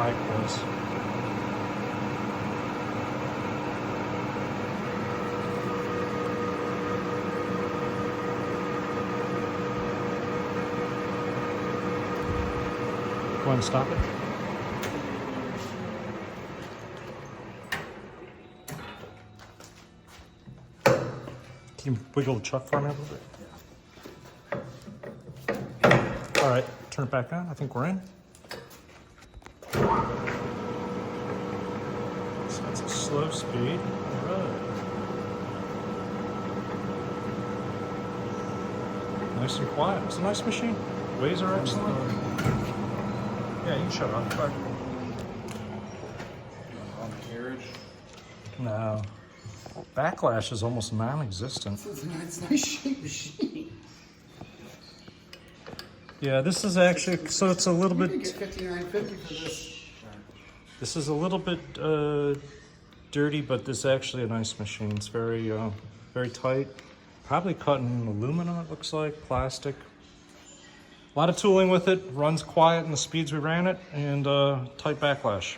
bike was. Go ahead and stop it. Can you wiggle the chuck for me a little bit? All right, turn it back on. I think we're in. So that's a slow speed. All right. Nice and quiet. It's a nice machine. Ways are excellent. Yeah, you can shut off. On the carriage. No. Backlash is almost non-existent. It's a nice shape machine. Yeah, this is actually, so it's a little You can bit, get $59.50 for this. this is a little bit dirty, but this is actually a nice machine. It's very, very tight. Probably cut in aluminum, it looks like, plastic. A lot of tooling with it, runs quiet in the speeds we ran it, and tight backlash.